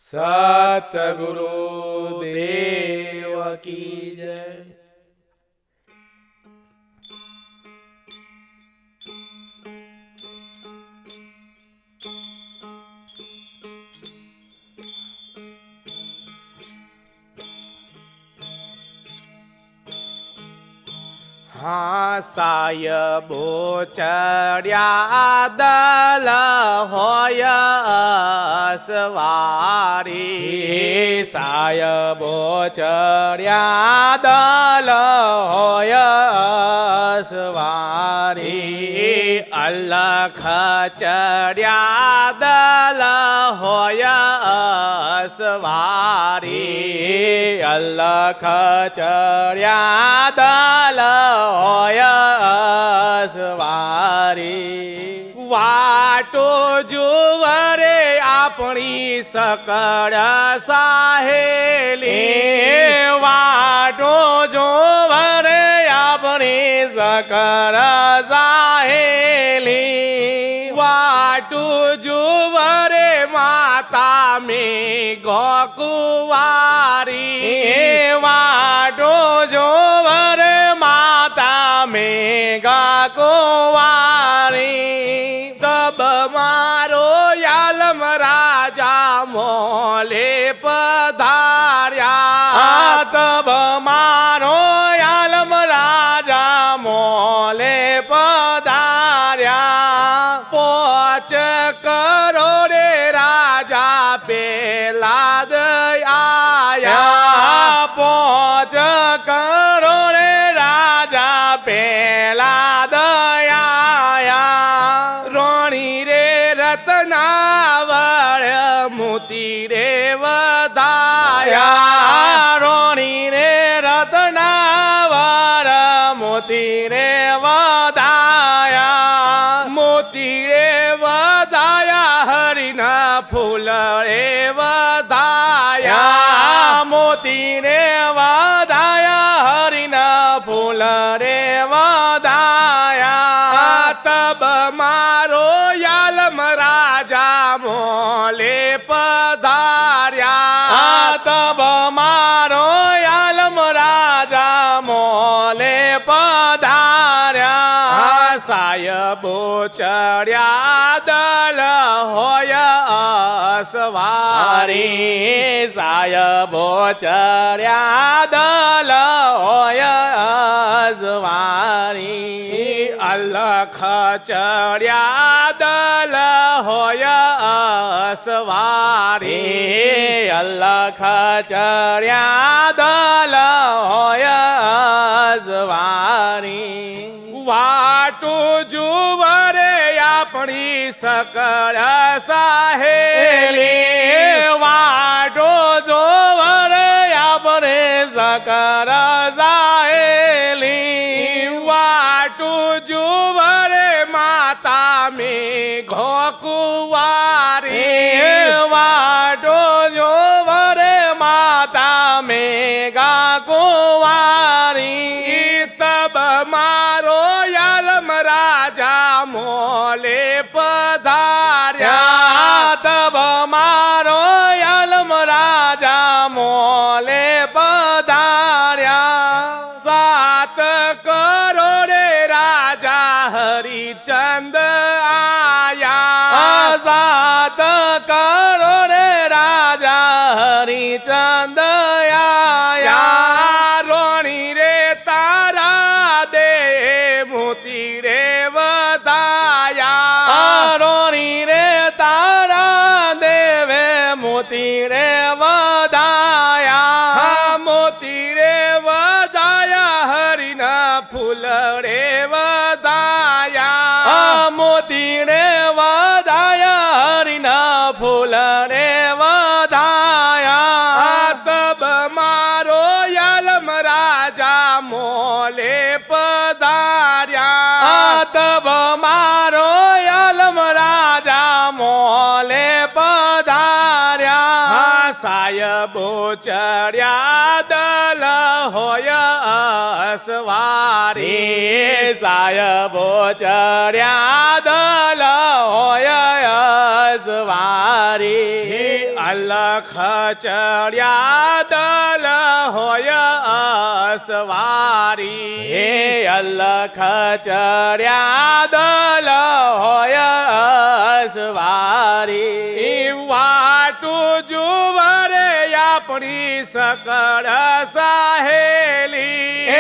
सतगुरु देव की जय। हाँ सायबो चढ़्या दल होय सवारी, सायबो चढ़्या दल होय सवारी, अलख चढ़्या दल होय सवारी, अलख चढ़्या दल होय सवारी। वाटो जुवरे अपनी सकळ साहेली, वाटो जुवरे अपनी सकळ साहेली, वाटो जुवरे माता में गोकुवारी, वाटो जुवरे माता में गोकुवारी। तब मारो यालम राजा मोले पधार्या, तब मारो यालम राजा मोले पधार्या। पोच करोड़े राजा पेलाद आया, पोच करोड़े राजा पेलाद आया। रोणी रे रत्नावळ मोती रे वधाया, रोणी रे रत्नावळ मोती रे वधाया। मोती रे वधाया हरिना फूल रे वधाया, मोती रे वधाया हरिना फूल रे वधाया। तब मारो यालम राजा मोले पधार्या, तब मारो यालम राजा मोले पधार्या। सायबो चढ़्या दल होय सवारी, सायबो चढ़्या दल होय सवारी। अलख चढ़्या दल होय सवारी, अलख चढ़्या दल होय सवारी। वाटो जुवरे अपनी सकळ साहेली, वाटो जुवरे अपने सकळ साहेली, वाटो जुवरे माता में गोकुवारी, वाटो जुवरे माता में गोकुवारी। तब मारो यालम राजा मोले पधार्या, तब मारो यालम राजा मोले पधार्या। 7 करोड़े राजा हरिचंद आया, 7 करोड़े राजा हरिचंद आया। रोणी रे तारा दे मोती रे वधाया, रोणी रे तारा देवे मोती रे वधाया। मोती रे वधाया हरिना फूल रे वधाया, मोती रे वधाया हरिना फूल रे वधाया। तब मारो यालम राजा मोले पधार्या, तब मारो यालम राजा मोले पधार्या। સાયબો ચડ્યા દલ હોય અસવારી સાયબો ચડ્યા દલ હોય અસવારી અલખ ચડ્યા દલ હોય અસવારી અલખ ચડ્યા દલ હોય અસવારી વાટું જુવરે આપણી સકળ સાહેલી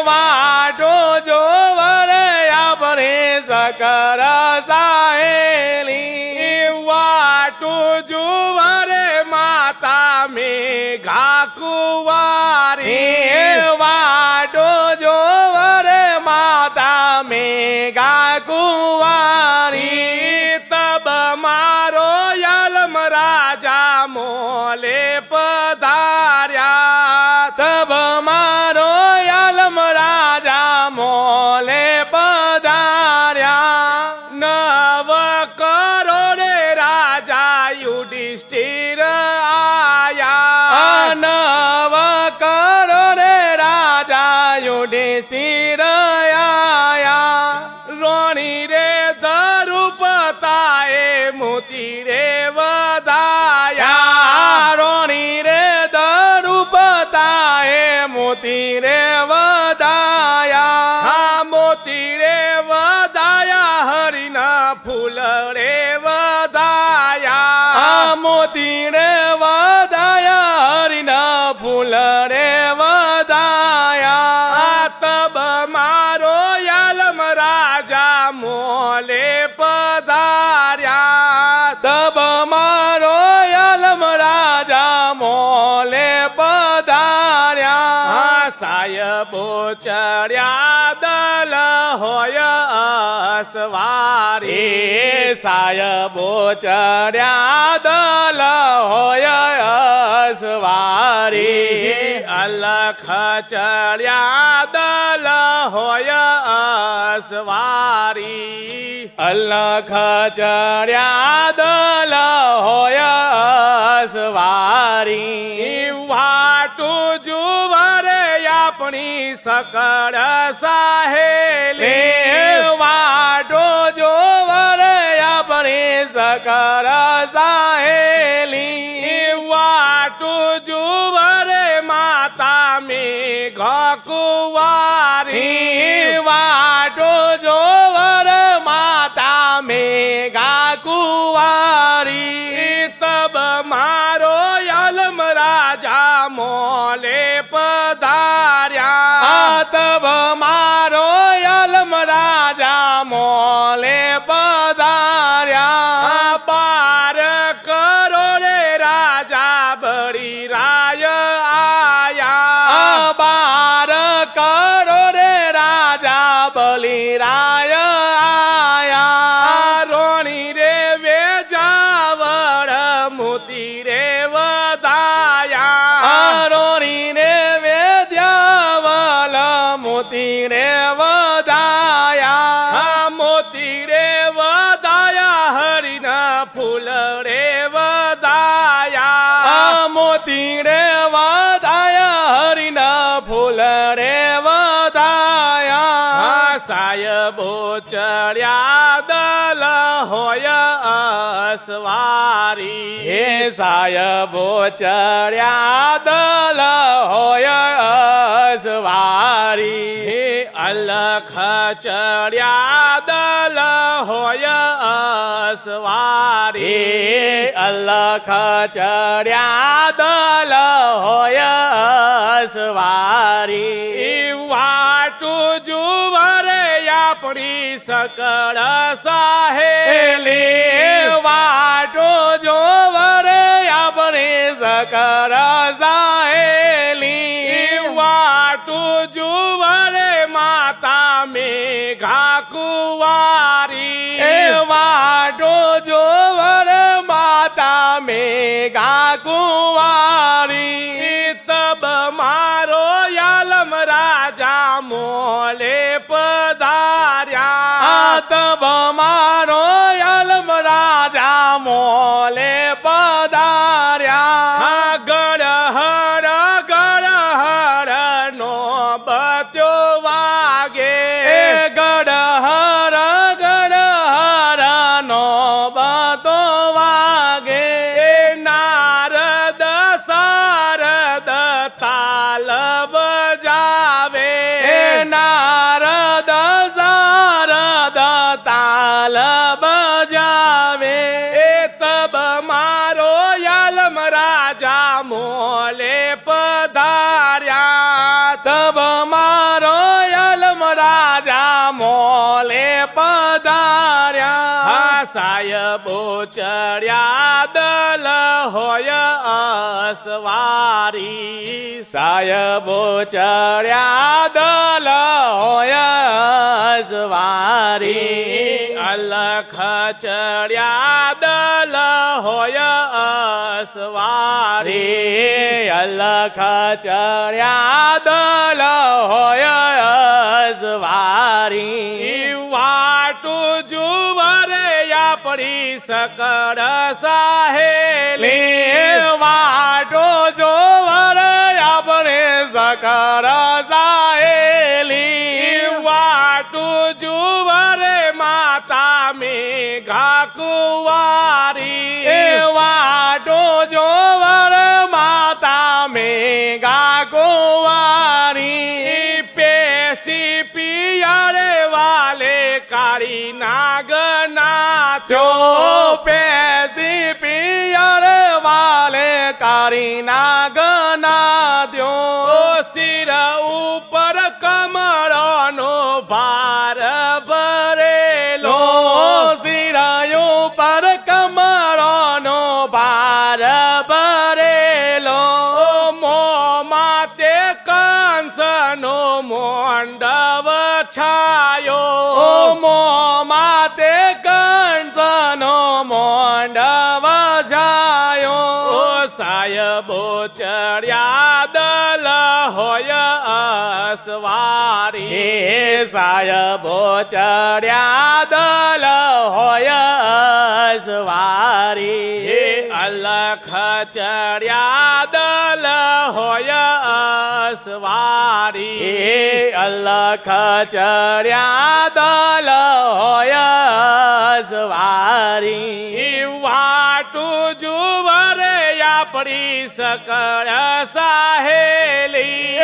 વાટો જોવરે આપણી સકળ સાહેલી વાટું જુવરે માતા મેઘા કુંવારી વાટો જોવરે માતા મેઘા કુંવારી તબ મારો યલમ રાજા મોલે પધાર્યા તબ મારો યલમ રાજા મોલે પધાર્યા નવ કરોડે રાજા યુધિષ્ઠિર આયા નવ કરોડે રાજા યુધિષ્ઠિર આયા રોણી રે ધરુપતાએ મોતી રે વધાયા રોણી રે ધરુપતાએ મોતી રે વધાયા હા મોતી રે વધાયા હરિના ફૂલ રે વધાયા હા મોતી રે વધાયા હરિના ફૂલ રે વધાયા તબ મારો યલમ રાજા મોલે પધાર્યા તબ મારો યલમ રાજા મોલે પધાર્યા સાયબો ચડ્યા દલ હોય અસવારી સાયબો ચડ્યા દલ હોય અસવારી અલખ ચડ્યા દલ હોય અસવારી અલખ ચડ્યા દલ હોય અસવારી વાટું જુવરે આપણી સકળ સાહેલી વાટો જોવરે આપણી સકળ સાહેલી વાટું જુવરે માતા મેઘા કુંવારી વાટો જોવરે માતા મેઘા કુંવારી તબ મારો યલમ રાજા મોલે પધાર્યા તબ મારો યલમ રાજા મોલે પધાર્યા બાર કરોડે રાજા બળી રાય આયા બાર કરોડે રાજા બલી રાય આયા રોણી રે વેજાવળ મોતી રે વધાયા રોણી રે વેદ્યાવળ મોતી રે વધાયા મોતી રે વધાયા હરિના ફૂલ રે વધાયા મોતી રે વધાયા હરિના ફૂલ રે વધાયા સાયબો ચડ્યા દલ હોય અસવારી હે સાયબો ચડ્યા દલ હોય અસવારી અલખ ચડ્યા દલ હોય અસવારી અલખ ચડ્યા દલ હોય અસવારી વાટું જુવરે આપણી સકળ સાહેલી વાટો જોવરે આપણી સકળ સાહેલી વાટું જુવરે માતા મેઘા કુંવારી વાટો જોવરે માતા મેઘા કુંવારી તબ મારો યલમ રાજા મોલે પધાર્યા તબ મારો યલમ રાજા મોલે પધાર્યા મોલે પધાર્યા તબ મારો યલમ રાજા મોલે પધાર્યા હા સાહેબો ચડ્યા દલ હોય અસવારી સાહેબો ચડ્યા દલ હોય અસવારી અલખ ચડ્યા દલ હોય અસવારી અલખ ચડ્યા દલ હોય અસવારી વાટું જુવરે આપણી સકળ સાહેલી વાટો જોવર આપણે સકળ સાહેલી વાટું જુવરે માતા મેઘા કુંવારી વાટો જોવર માતા મેઘા કુંવારી પેસી પિયરે વાલે કાળી નાગના થયો પેસી પિયરે વાલે કાળી નાગના થયો શિર ઉપર કમળનો ભાર ભરેલો શિર ઉપર કમળનો ભાર ભરેલો મોમાં તે કંસનો મોંડવ છાયો મોમાં તે કંસનો મોંડવ છાયો સાહેબો ચડ્યા દલ હોય અસવારી સાહેબો ચડ્યા દલ હોય અસવારી અલખ ચડ્યા દલ હોય અસવારી અલખ ચડ્યા દલ હોય અસવારી વાટું જુવરે આપણી સકળ સાહેલી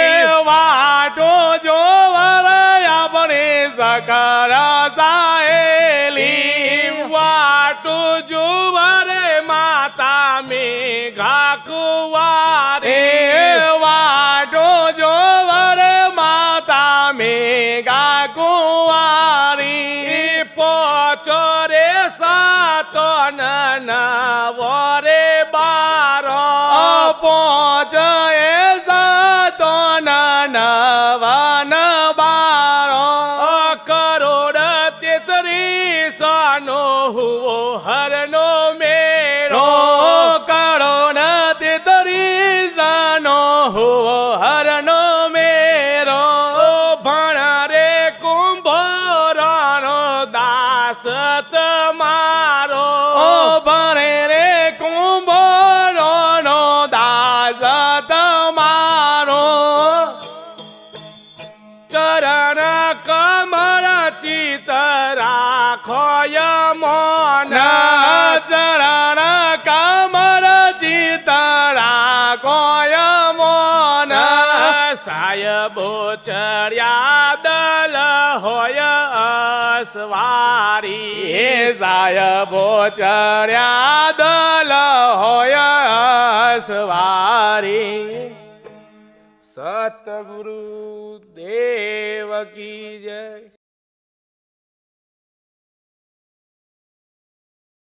વાટો જોવર આપણી સકળ સાહેલી વાટું જુવરે માતા મેઘા કુંવારી વાટો જોવર માતા મેઘા કુંવારી પોચો રે સાતો નવરે બારો પોચ એ સાતો નવન બારો કરોડ તેત્રીસ નો હુઓ હરનો મેરો કરોડ તેત્રીસ નો હુઓ હરનો મેરો ભણ રે કુંભરનો દાસ તમારો ભણે રે કુંભરનો દાસ તમારો ચરણ કમર ચિત રાખો મન ચરણ કમર ચિત રાખો મન સાહેબો ચડ્યા દલ હોય અસવારી સાહેબો ચડ્યા દલ હોય અસવારી સતગુરુ દેવ કી જય.